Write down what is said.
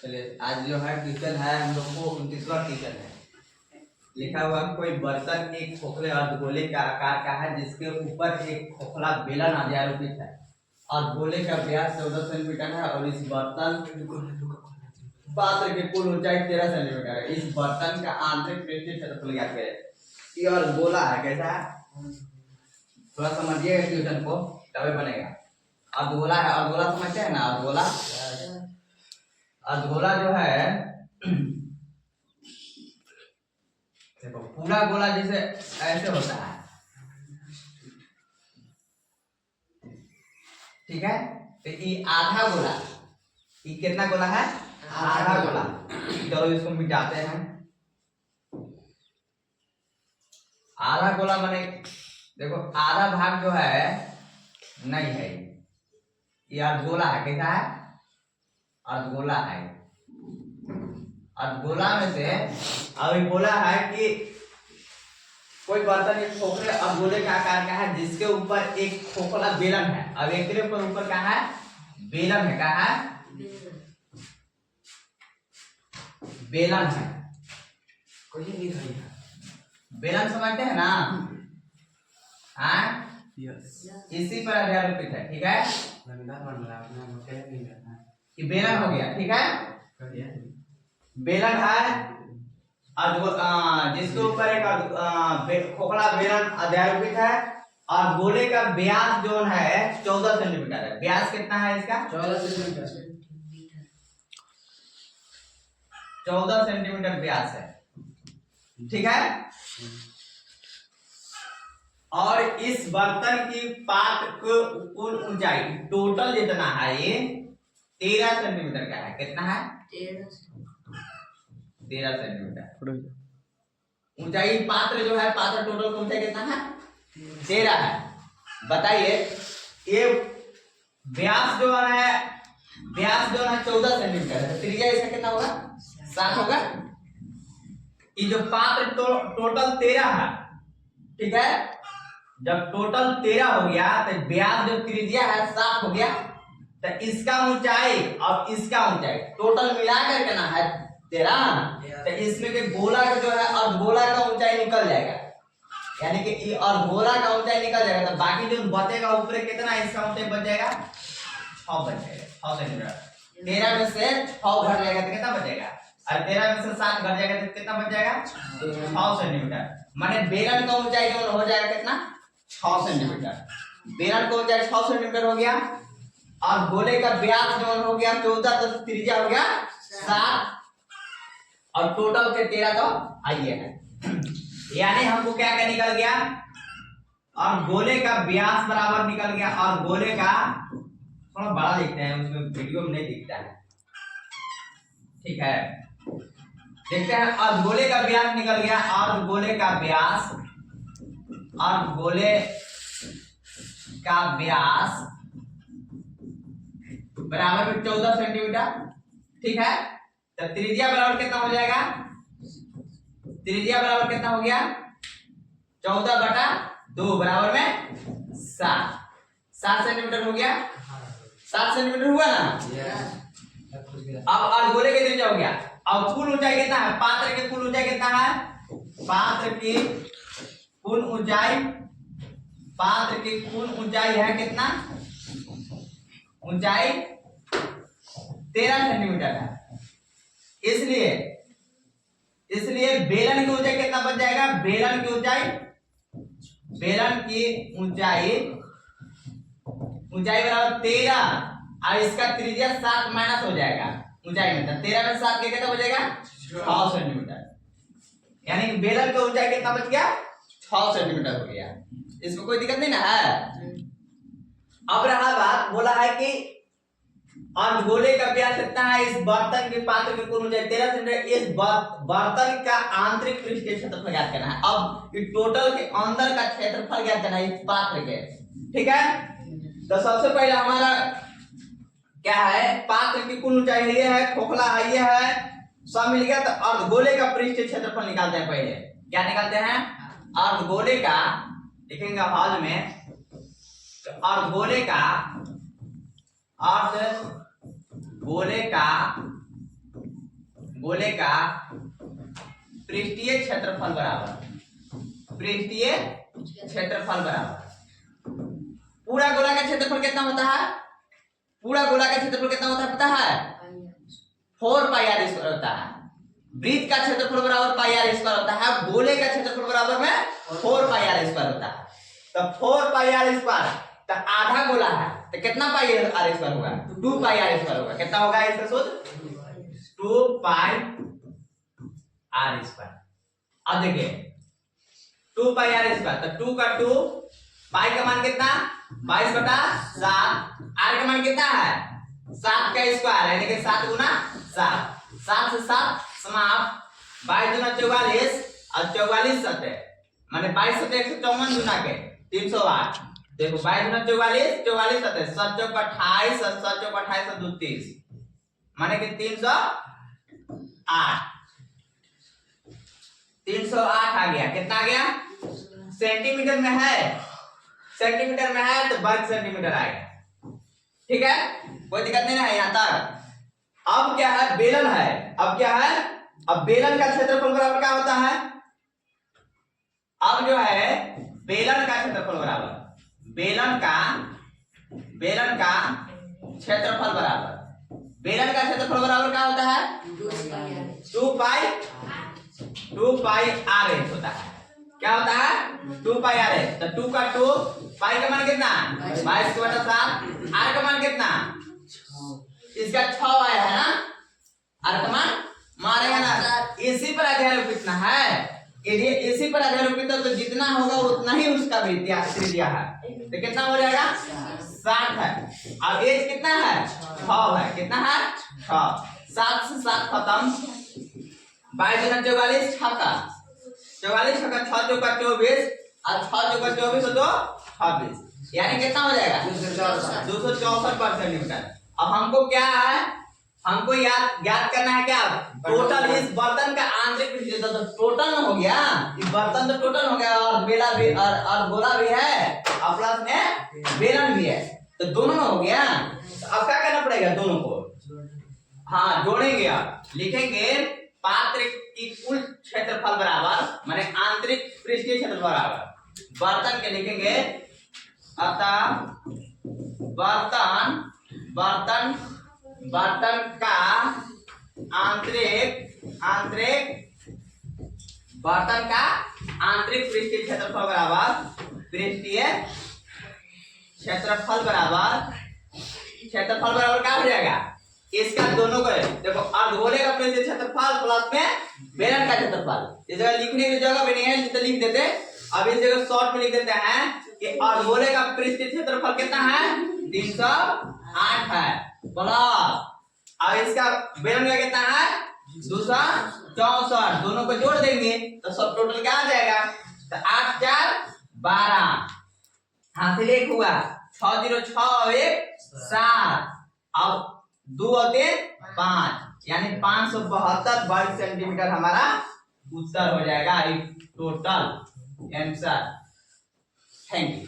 चलिए आज जो है क्वेश्चन है हम लोग को 29वां क्वेश्चन है। लिखा हुआ कोई बर्तन एक खोखले अर्धगोले का आकार का है जिसके ऊपर एक खोखला बेलन आरोपित है और गोले का व्यास 14 सेंटीमीटर है और इस बर्तन पात्र की कुल ऊंचाई 13 सेंटीमीटर है। इस बर्तन का आंतरिक पृष्ठीय क्षेत्रफल ज्ञात करें। ये और गोला है, कैसा है थोड़ा समझिए क्वेश्चन को तभी बनेगा। अर्धगोला है, अर्धगोला समझते हैं ना। अर्धगोला अर्धगोला जो है देखो पूरा गोला जैसे ऐसे होता है, ठीक है। तो ये आधा गोला, ये कितना गोला है? आधा गोला। चलो इसको मिटाते हैं। आधा गोला माने देखो आधा भाग जो है नहीं है, ये अर्धगोला है। कैसा है? अर्धगोला है। अर्धगोला में से अभी बोला है कि कोई बर्तन एक खोखले अर्धगोले का आकार का है जिसके ऊपर एक खोखला बेलन है। अब एक के ऊपर क्या है? बेलन है। क्या है? बेलन है। बेलन समझते हैं ना? हाँ इसी पर आधारित है, ठीक है। ये बेलन हो गया, ठीक है। बेलन है जिसके ऊपर एक खोखला बेलन अध्यारोपित है और गोले का व्यास जो है 14 सेंटीमीटर है। व्यास कितना है इसका? 14 सेंटीमीटर। 14 सेंटीमीटर व्यास है, ठीक है। और इस बर्तन की पात्र को कुल ऊंचाई टोटल जितना है ये 13 सेंटीमीटर का है। कितना है? 13 सेंटीमीटर ऊंचाई। पात्र जो है, पात्र टोटल ऊंचाई कितना है? 13 है। बताइए ये व्यास जो है, व्यास जो है 14 सेंटीमीटर है, तो त्रिज्या इसका कितना होगा? 7 होगा। ये जो पात्र टोटल 13 है, ठीक है। जब टोटल 13 हो गया तो व्यास जो त्रिज्या है 7 हो गया, तो इसका ऊंचाई और इसका ऊंचाई टोटल मिलाकर के ना है 13। तो इसमें के गोला का जो है अर्धगोला का ऊंचाई निकल जाएगा, यानी कि ये अर्धगोला का ऊंचाई निकल जाएगा। तो बाकी जो बचेगा ऊपर कितना, इसका ऊंचाई बच जाएगा 6 बच जाएगा, 6 सेंटीमीटर। 13 में से 6 घट जाएगा तो कितना बचेगा? और 13 में से 7 घट जाएगा तो कितना बच जाएगा? 6 सेंटीमीटर। माने बेलन का ऊंचाई जो हो जाएगा कितना? 6 सेंटीमीटर। बेलन का ऊंचाई 6 सेंटीमीटर हो गया और गोले का व्यास जो हो गया 14, तो त्रिज्या हो गया 7 और टोटल के 13 तो आइए है। यानी हमको क्या क्या निकल गया? और गोले का व्यास बराबर निकल गया और गोले का थोड़ा बड़ा लिखते हैं, उसमें वीडियो में नहीं दिखता है, ठीक है। देखते हैं। और गोले का व्यास निकल गया और गोले का व्यास और गोले का व्यास बराबर में 14 सेंटीमीटर, ठीक है। तो त्रिज्या बराबर कितना हो जाएगा? त्रिज्या बराबर कितना हो गया? 14/2 बराबर में 7 सेंटीमीटर हो गया। 7 सेंटीमीटर हुआ ना। अब अर्धगोले की त्रिज्या हो गया। अब कुल ऊंचाई कितना है? पात्र की कुल ऊंचाई कितना है? पात्र की कुल ऊंचाई, पात्र की कुल ऊंचाई है कितना? ऊंचाई 13 सेंटीमीटर है। इसलिए बेलन की ऊंचाई कितना बच जाएगा? बेलन की ऊंचाई बराबर 13 और इसका त्रिज्या 7 माइनस हो जाएगा ऊंचाई में। 13 में 7 के कितना बचेगा? 6 सेंटीमीटर। यानी कि बेलन की ऊंचाई कितना बच गया? 6 सेंटीमीटर हो गया। इसमें कोई दिक्कत नहीं ना है। अब रहा बात, बोला है कि अर्धगोले का व्यास कितना है? इस बर्तन के पात्र की कुल ऊंचाई 13 सेंटीमीटर। इस बर्तन का आंतरिक पृष्ठीय क्षेत्रफल ज्ञात करना है। अब ये टोटल के अंदर का क्षेत्रफल ज्ञात करना है इस पात्र के, ठीक है। तो सबसे पहले हमारा क्या है? पात्र की कुल ऊंचाई ये है, खोखला है ये है, सब मिल गया। तो अर्धगोले का पृष्ठीय क्षेत्रफल निकालते हैं। पहले क्या निकालते हैं? अर्धगोले का, लिखेंगे हॉल में, अर्धगोले का गोले का पृष्ठीय क्षेत्रफल बराबर, पृष्ठीय क्षेत्रफल बराबर, पूरा गोला का क्षेत्रफल कितना होता है? पूरा गोला का क्षेत्रफल कितना होता है पता है? 4 पाई आर स्क्वायर होता है। वृत्त का क्षेत्रफल बराबर पाई आर स्क्वायर होता है, गोले का क्षेत्रफल बराबर में 4 पाई आर स्क्वायर होता है। तो 4 पाई आर स्क्वायर, तो आधा गोला है तो कितना पाई आर स्क्वायर होगा? 2 पाई आर स्क्वायर होगा। कितना होगा इसका सूत्र? 2 पाई आर स्क्वायर। अब देखिए 2 पाई आर स्क्वायर, तो 2 का 2, पाई का मान कितना? 22/7, आर का मान कितना है? 7 का स्क्वायर यानी कि 7 गुना 7, 7 से 7 समाप्त, 22 गुना 44 और 44 सतह माने 22 सतह 154 गुना के 308। देखो 22 गुना 44, 44 सतह 7 चौक 28 और 7 चौक 28 और 2 30 माने कि 308, 308 आ गया। कितना आ गया? सेंटीमीटर में है, सेंटीमीटर में है तो वर्ग सेंटीमीटर आएगा। ठीक है, कोई दिक्कत नहीं है यहाँ तक। अब क्या है? बेलन है। अब क्या है? अब बेलन का क्षेत्रफल बराबर क्या होता है? अब जो है बेलन का क्षेत्रफल बराबर, बेलन का क्षेत्रफल बराबर, बेलन का क्षेत्रफल बराबर क्या होता है? 2 पाई आर एच होता है। क्या होता है? 2 पाई आर एच। तो 2 का 2, पाई का मान कितना? 22/7, आर का मान कितना? इसका 6 आया है ना, आर का मान मारेगा ना। इसी पर अध्यारोपित ना है, यदि इसी पर अध्यारोपित है तो जितना होगा उतना ही उसका भी त्रिज्या है। तो कितना हो जाएगा? 60 है। अब एज कितना है? 6 है। कितना है? 6। 7 से 7 खत्म, 22 गुना 44, 6 का 44, 6 का 6 चौका 24 और 6 चौका 24 तो 26, यानी कितना हो जाएगा? 264 सेंटीमीटर। अब हमको क्या है? हमको ज्ञात करना है क्या? टोटल इस बर्तन का आंतरिक पृष्ठ, तो टोटल हो गया, इस बर्तन तो टोटल हो गया और बेला भी और गोला भी है और प्लस में बेलन भी है, तो दोनों में हो गया। तो अब क्या करना पड़ेगा? दोनों को हाँ जोड़ेंगे। आप लिखेंगे पात्र की कुल क्षेत्रफल बराबर माने आंतरिक पृष्ठीय क्षेत्रफल बराबर बर्तन के लिखेंगे, अतः बर्तन का आंतरिक पृष्ठीय क्षेत्रफल बराबर पृष्ठीय क्षेत्रफल बराबर क्या हो जाएगा? इसका दोनों को देखो, अर्धगोले का पृष्ठीय क्षेत्रफल प्लस में बेलन का क्षेत्रफल। इस जगह लिखने की जगह भी नहीं है तो लिख देते, अब इस जगह शॉर्ट में लिख देते हैं कि अर्धगोले का पृष्ठीय क्षेत्रफल कितना है? 308 है प्लस, अब इसका बेलन का कितना है? 264। दोनों को जोड़ देंगे तो सब टोटल क्या आ जाएगा? तो 8 4 12, हासिल 1 हुआ, 6 0 6 1 7, अब 2 और 3 5, यानी 572 वर्ग सेंटीमीटर हमारा उत्तर हो जाएगा टोटल आंसर। Thank you.